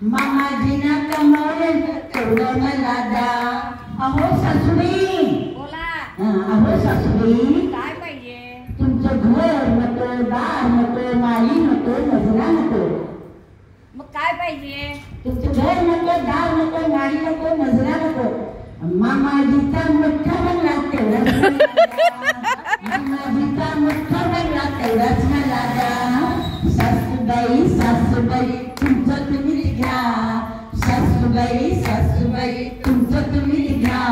मामाजीनं कमावलं तेवढं मला द्या. अहो सासूबाई बोला. अहो सासूबाई काय पाहिजे? तुमचं घर नको, दार नको, माली नको, नजरा नको. मग काय पाहिजे? तुमचं घर नको, दार नको, माली नको, नजरा नको. मामाजीचा मोठा बंगला तेवढाच मामाजीचा मोठा बंगला तेवढाच मला द्या. सासूबाई सासूबाई तुमचं तुम्हीच घ्या. सासूबाई सासूबाई तुमचं तुम्हीच घ्या.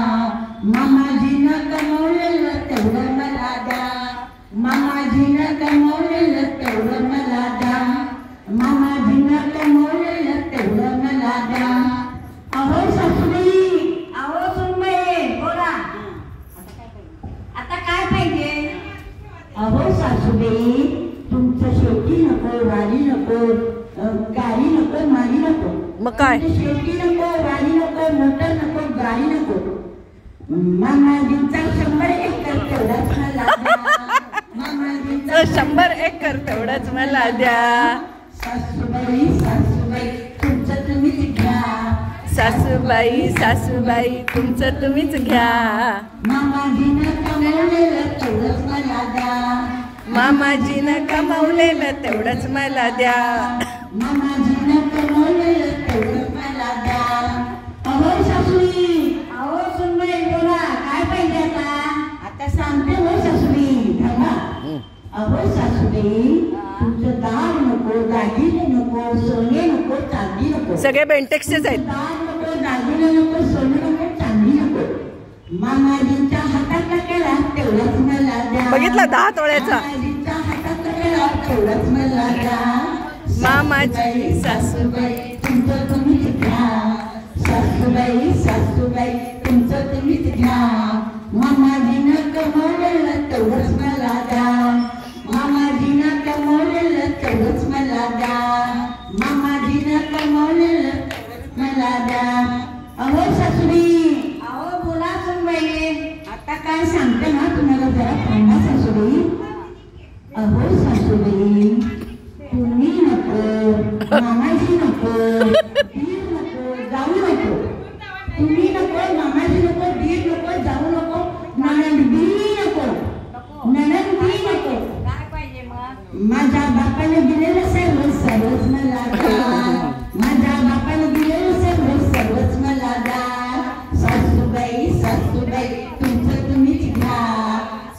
मामाजीनं कमवलेलं तेवढं मला द्या. मामाजीनं कमवलेलं तेवढं मला द्या. मामाजीनं कमवलेलं तेवढं मला द्या. अहो सासूबाई, अहो सुनबाई बोला. आता काय पाहिजे? अहो सासूबाई तुमचं शेती नको, वाली नको, गाडी नको, माली नको. मग काय? शेती नको, वाली नको, मोटर नको, गाडी नको. मामाजींचा 100 एकर तेवढाच मला द्या. मामाजींचा 100 एकर तेवढंच मला द्या. सासूबाई सासूबाई तुमचं तुम्हीच घ्या. सासूबाई सासूबाई तुमचं तुम्हीच घ्या. मामाजीनं कमवलेलं तेवढंच मला द्या. मामाजीनं कमावलेलं तेवढंच मला द्या. मामाजीनं कमवलेलं तेवढंच मला द्या. अहो सासूबाई, अहो सुनबाई बोला. काय पाहिजे आता? आता सांगते हो सासूबाई, थांबा. अहो सासूबाई तुमचं दार नको, दागिने नको, सोने नको, चांदी नको. सगळे बेंटेक्सचेच आहेत. दार नको, दागिने नको, सोने नको, चांदी नको. मामाजींच्या हातातला केला तेवढंच मला द्या. बघितला 10 तोळ्याचा. मामाजींच्या हातातला केला तेवढंच मला द्या. मामाजी सासूबाई तुमचं तुम्हीच घ्या. सासूबाई सासूबाई तुमचं तुम्हीच घ्या. मामाजीनं कमवलेलं तेवढंच मला द्या. मामाजीनं कमवलेलं तेवढंच मला द्या. मामाजीनं कमवलेलं मला द्या. अहो सासूबाई, अहो बोला सुनबाई. आता काय सांगते ना तुम्हाला, जरा थांबा सासूबाई. अहो सासूबाई तुम्ही नको, मामाजी नको, दीर नको, जाऊ नको. तुम्ही नको, मामाजी नको, दीर नको, जाऊ नको, नणंदबी नको, नणंदबी नको. काय पाहिजे मग? माझ्या बापाने दिलेलं सर्वच मला द्या. माझ्या बापाने दिलेलं सर्वच मला द्या. सासूबाई सासूबाई तुमचं तुम्हीच घ्या.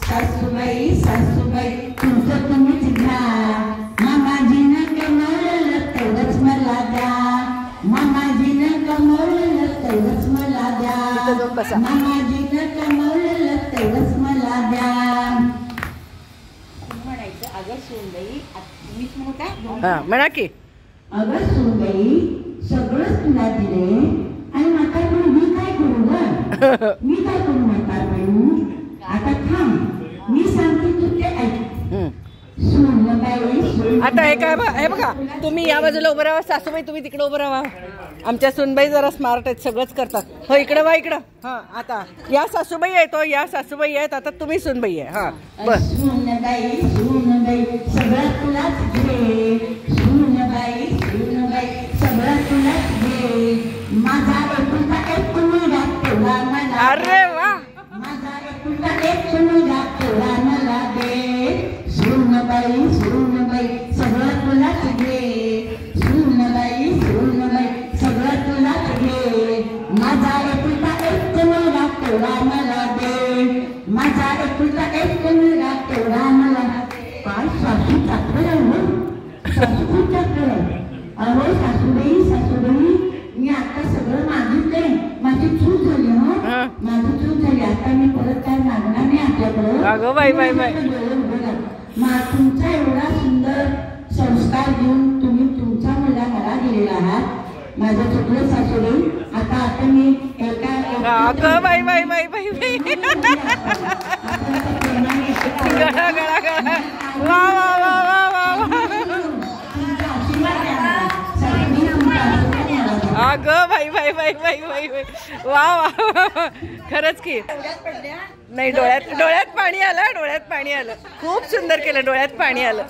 सासूबाई सासूबाई तुमचं तुम्हीच घ्या. मामाजीनं कमवलेलं तेवढंच मला द्या. मामाजीनं कमवलेलं तेवढंच मला द्या. मामाजीनं कमवलेलं तेवढंच मला द्या. म्हणायचं अगं सुनबाई मीच म्हणू का? हा म्हणा की. अगं सुनबाई सगळंच तुला दिले आणि म्हातारपणी मी काय करू ग? मी काय करू म्हातारपणी? आता थांब, मी सांगते तू ते ऐक. सुनबाई आता हे बघा, तुम्ही या बाजूला उभं राहा. सासूबाई तुम्ही तिकडे उभं राहा. आमच्या सुनबाई जरा स्मार्ट आहेत, सगळंच करतात. हो इकडं वा, इकडं. हा आता या सासूबाई आहेत, या सासूबाई आहेत. आता तुम्ही सुनबाई आहे. हा बस. सुनबाई सुनबाई सगळं तुलाच घे. सुनबाई सुनबाई सगळं तुलाच घे. माझा एकुलता एक मुलगा तेवढा मला. अरे वा. माझा एकुलता एक मुलगा तेवढा मला दे. सुनबाई सुनबाई सगळं तुलाच घे. सुनबाई सुनबाई सगळं तुलाच घे. माझा एकुलता एक मुलगा तेवढा मला दे. माझा एकुलता एक मुलगा तेवढा मला. काय सासू चाकर आहे, सासू चाकर आहे. अहो सासूबाई सासूबाई मी आता सगळं मागितलंय. माझी चूक झाली. हो माझी चूक झाली. आता मी परत काय मागणार नाही आपल्याकडं. अगं बाई बाई बाई. तुमचा एवढा सुंदर संस्कार देऊन तुम्ही तुमचा मुलगा मला दिलेला आहात. माझं चुकलं सासूबाई. आता मी अगं बाई बाई बाई बाई बाई. गळा गळा गळा. वा वा वा वा वा. अगं बाई बाई बाई बाई बाई बाई. वा वा. खरंच की. नाही डोळ्यात पाणी आलं. डोळ्यात पाणी आलं. खूप सुंदर केलं. डोळ्यात पाणी आलं.